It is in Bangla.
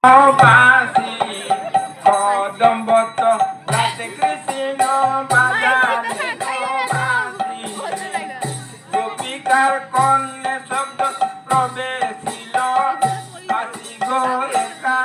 বাসি কদম্বত রাতে কৃষ্ণ বাজারে বাসি গোপিকার কন্যা শব্দ প্রবেশিল বাসি গো একা